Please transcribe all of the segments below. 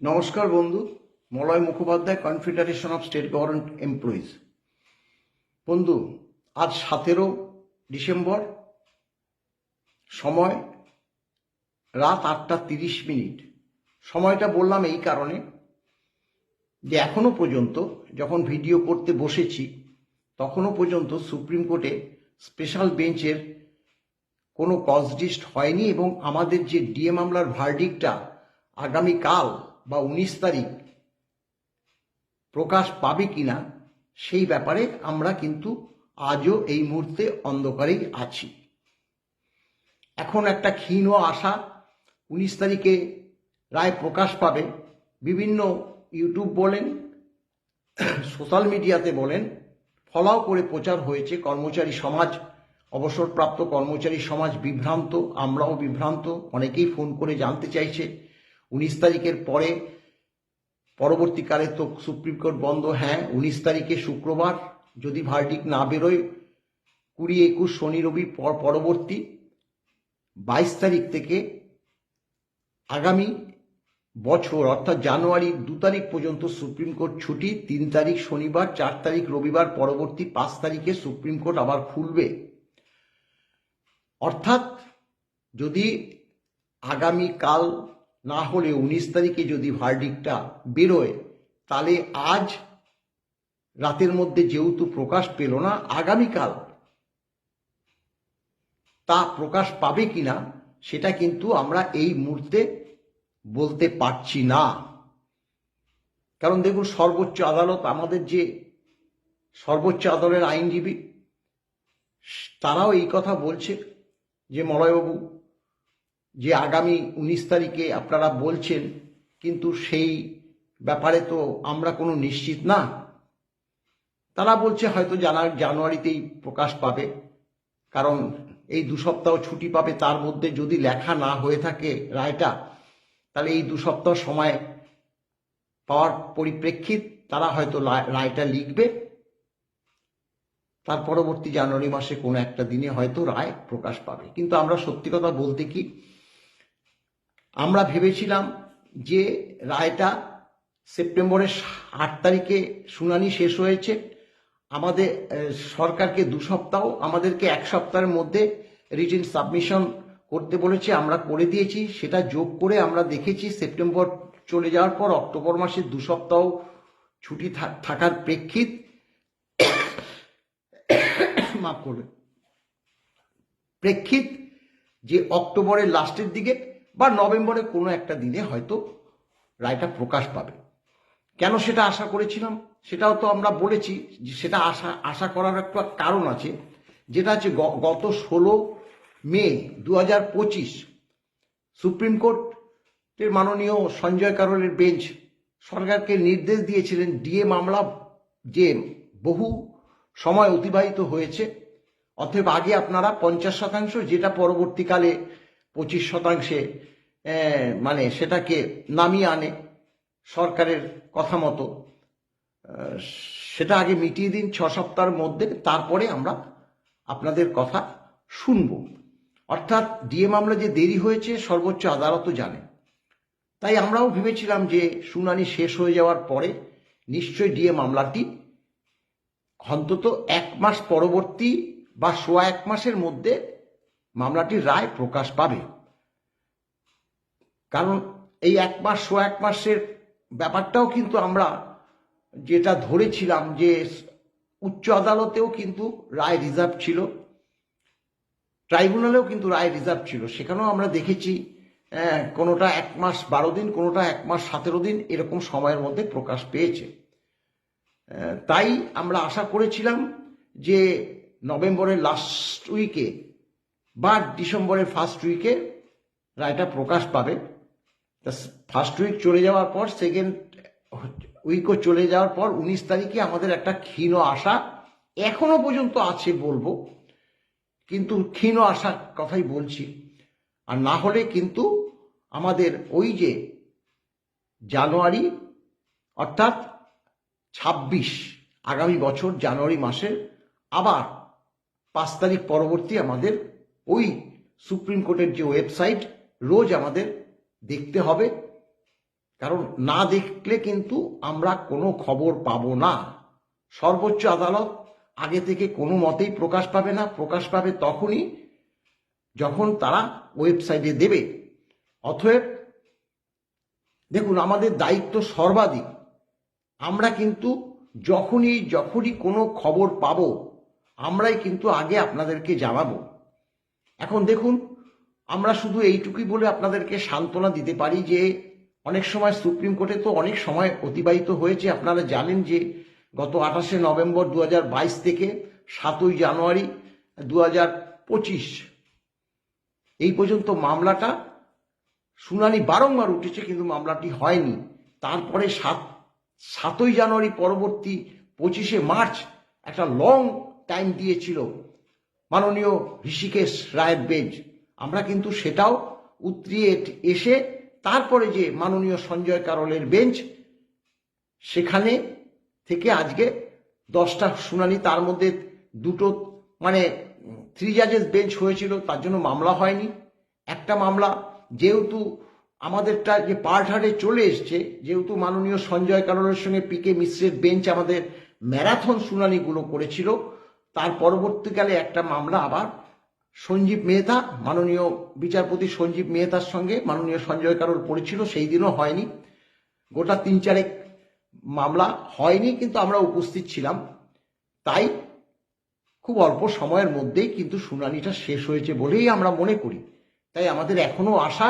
নমস্কার বন্ধু। Malay Mukhopadhyay, confederation of state government employees. বন্ধু, আজ 17 ডিসেম্বর, সময় রাত 8টা 30 মিনিট। সময়টা বললাম এই কারণে যে এখনো পর্যন্ত যখন ভিডিও করতে বসেছি তখনও পর্যন্ত সুপ্রিম কোর্টে স্পেশাল বেঞ্চের কোনো কজ লিস্ট হয়নি এবং আমাদের যে ডিএ মামলার ভার্ডিক্টটা আগামীকাল বা 19 তারিখ প্রকাশ পাবে কিনা সেই ব্যাপারে আমরা কিন্তু আজও এই মুহূর্তে অন্ধকারেই আছি। এখন একটা ক্ষীণ আশা 19 তারিখে রায় প্রকাশ পাবে। বিভিন্ন ইউটিউব বলেন, সোশ্যাল মিডিয়াতে বলেন, ফলাও করে প্রচার হয়েছে। কর্মচারী সমাজ, অবসরপ্রাপ্ত কর্মচারী সমাজ বিভ্রান্ত, আমরাও বিভ্রান্ত। অনেকেই ফোন করে জানতে চাইছে 19 তারিখের পরে পরবর্তীকালে তো সুপ্রিম কোর্ট বন্ধ। হ্যাঁ, 19 তারিখে শুক্রবার যদি ভার্ডিক্ট না বেরোয়, 20-21 শনি রবি পরবর্তী 22 তারিখ থেকে আগামী বছর অর্থাৎ জানুয়ারি 2 তারিখ পর্যন্ত সুপ্রিম কোর্ট ছুটি। 3 তারিখ শনিবার, 4 তারিখ রবিবার, পরবর্তী 5 তারিখে সুপ্রিম কোর্ট আবার খুলবে। অর্থাৎ যদি আগামীকাল না হলে 19 তারিখে যদি ভার্ডিক্টটা বেরোয়, তাহলে আজ রাতের মধ্যে যেহেতু প্রকাশ পেল না, আগামীকাল তা প্রকাশ পাবে কিনা সেটা কিন্তু আমরা এই মুহূর্তে বলতে পারছি না। কারণ দেখুন, সর্বোচ্চ আদালত, আমাদের যে সর্বোচ্চ আদালতের আইনজীবী, তারাও এই কথা বলছে যে মলয়বাবু, যে আগামী 19 তারিখে আপনারা বলছেন, কিন্তু সেই ব্যাপারে তো আমরা কোনো নিশ্চিত না। তারা বলছে হয়তো জানুয়ারিতেই প্রকাশ পাবে, কারণ এই 2 সপ্তাহ ছুটি পাবে। তার মধ্যে যদি লেখা না হয়ে থাকে রায়টা, তাহলে এই 2 সপ্তাহ সময় পাওয়ার পরিপ্রেক্ষিত তারা হয়তো রায়টা লিখবে। তার পরবর্তী জানুয়ারি মাসে কোনো একটা দিনে হয়তো রায় প্রকাশ পাবে। কিন্তু আমরা সত্যি কথা বলতে কি, আমরা ভেবেছিলাম যে রায়টা সেপ্টেম্বরের 8 তারিখে শুনানি শেষ হয়েছে। আমাদের সরকারকে 2 সপ্তাহ, আমাদেরকে 1 সপ্তাহের মধ্যে রিটেন সাবমিশন করতে বলেছে। আমরা করে দিয়েছি। সেটা যোগ করে আমরা দেখেছি সেপ্টেম্বর চলে যাওয়ার পর অক্টোবর মাসে 2 সপ্তাহ ছুটি থাকার প্রেক্ষিত, মাফ করবে, প্রেক্ষিত যে অক্টোবরের লাস্টের দিকে বা নভেম্বরের কোনো একটা দিনে হয়তো রায়টা প্রকাশ পাবে। কেন সেটা আশা করেছিলাম সেটাও তো আমরা বলেছি যে সেটা আশা করার একটা কারণ আছে, যেটা হচ্ছে গত 16 মে 2025 সুপ্রিম কোর্টের মাননীয় সঞ্জয় কারোলের বেঞ্চ সরকারকে নির্দেশ দিয়েছিলেন ডিএ মামলা যে বহু সময় অতিবাহিত হয়েছে, অতএব আগে আপনারা 50%, যেটা পরবর্তীকালে 25%, মানে সেটাকে নামিয়ে আনে সরকারের কথা মতো, সেটা আগে মিটিয়ে দিন 6 সপ্তাহের মধ্যে, তারপরে আমরা আপনাদের কথা শুনব। অর্থাৎ ডিএ মামলা যে দেরি হয়েছে সর্বোচ্চ আদালতও জানে। তাই আমরাও ভেবেছিলাম যে শুনানি শেষ হয়ে যাওয়ার পরে নিশ্চয়ই ডিএ মামলাটি অন্তত 1 মাস পরবর্তী বা 1.25 মাসের মধ্যে মামলাটির রায় প্রকাশ পাবে। কারণ এই 1 মাস 1.25 মাসের ব্যাপারটাও কিন্তু আমরা যেটা ধরেছিলাম যে উচ্চ আদালতেও কিন্তু রায় রিজার্ভ ছিল, ট্রাইব্যুনালেও কিন্তু রায় রিজার্ভ ছিল। সেখানেও আমরা দেখেছি কোনোটা 1 মাস 12 দিন, কোনোটা 1 মাস 17 দিন, এরকম সময়ের মধ্যে প্রকাশ পেয়েছে। তাই আমরা আশা করেছিলাম যে নভেম্বরের লাস্ট উইকে বা ডিসেম্বরের ফার্স্ট উইকে রায়টা প্রকাশ পাবে। ফার্স্ট উইক চলে যাওয়ার পর সেকেন্ড উইকও চলে যাওয়ার পর 19 তারিখে আমাদের একটা ক্ষীণ আশা এখনো পর্যন্ত আছে বলবো, কিন্তু ক্ষীণ আশার কথাই বলছি। আর না হলে কিন্তু আমাদের ওই যে জানুয়ারি অর্থাৎ 26 আগামী বছর জানুয়ারি মাসের আবার 5 তারিখ পরবর্তী আমাদের ওই সুপ্রিম কোর্টের যে ওয়েবসাইট রোজ আমাদের দেখতে হবে কারণ না দেখলে কিন্তু আমরা কোনো খবর পাবো না। সর্বোচ্চ আদালত আগে থেকে কোনো মতেই প্রকাশ পাবে না, প্রকাশ পাবে তখনই যখন তারা ওয়েবসাইটে দেবে। অতএব দেখুন, আমাদের দায়িত্ব সর্বাধিক। আমরা কিন্তু যখনই কোনো খবর পাবো আমরাই কিন্তু আগে আপনাদেরকে জানাবো। এখন দেখুন, আমরা শুধু এইটুকুই বলে আপনাদেরকে সান্ত্বনা দিতে পারি যে অনেক সময় সুপ্রিম কোর্টে তো অনেক সময় অতিবাহিত হয়েছে। আপনারা জানেন যে গত 28শে নভেম্বর 2022 থেকে 7ই জানুয়ারি 2025 এই পর্যন্ত মামলাটা শুনানি বারংবার উঠেছে, কিন্তু মামলাটি হয়নি। তারপরে 7ই জানুয়ারি পরবর্তী 25শে মার্চ একটা লং টাইম দিয়েছিল মাননীয় ঋষিকেশ রায়ের বেঞ্চ। আমরা কিন্তু সেটাও উতরিয়ে এসে তারপরে যে মাননীয় সঞ্জয় কারোলের বেঞ্চ, সেখানে থেকে আজকে 10টা শুনানি, তার মধ্যে 2টো 3 জাজেস বেঞ্চ হয়েছিল, তার জন্য মামলা হয়নি। একটা মামলা যেহেতু আমাদেরটা যে পার্ট হারে চলে এসছে, যেহেতু মাননীয় সঞ্জয় কারোলের সঙ্গে পিকে মিশ্রের বেঞ্চ আমাদের ম্যারাথন শুনানিগুলো করেছিল, তার পরবর্তীকালে একটা মামলা আবার সঞ্জীব মেহতা, মাননীয় বিচারপতি সঞ্জীব মেহতার সঙ্গে মাননীয় সঞ্জয় কারোল পড়েছিল, সেই দিনও হয়নি। গোটা 3-4 মামলা হয়নি, কিন্তু আমরা উপস্থিত ছিলাম। তাই খুব অল্প সময়ের মধ্যেই কিন্তু শুনানিটা শেষ হয়েছে বলেই আমরা মনে করি। তাই আমাদের এখনো আশা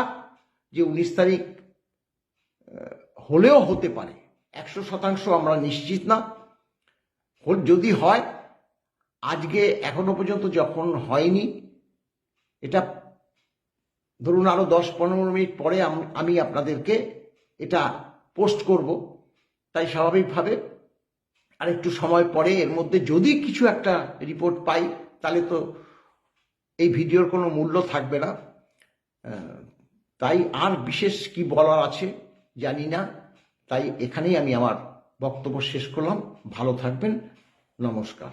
যে 19 তারিখ হলেও হতে পারে। 100% আমরা নিশ্চিত না। যদি হয়, আজকে এখনো পর্যন্ত যখন হয়নি, এটা ধরুন আরো 10-15 মিনিট পরে আমি আপনাদেরকে এটা পোস্ট করব। তাই স্বাভাবিকভাবে আর একটু সময় পরে এর মধ্যে যদি কিছু একটা রিপোর্ট পাই, তাহলে তো এই ভিডিওর কোনো মূল্য থাকবে না। তাই আর বিশেষ কি বলার আছে জানি না। তাই এখানেই আমি আমার বক্তব্য শেষ করলাম। ভালো থাকবেন। নমস্কার।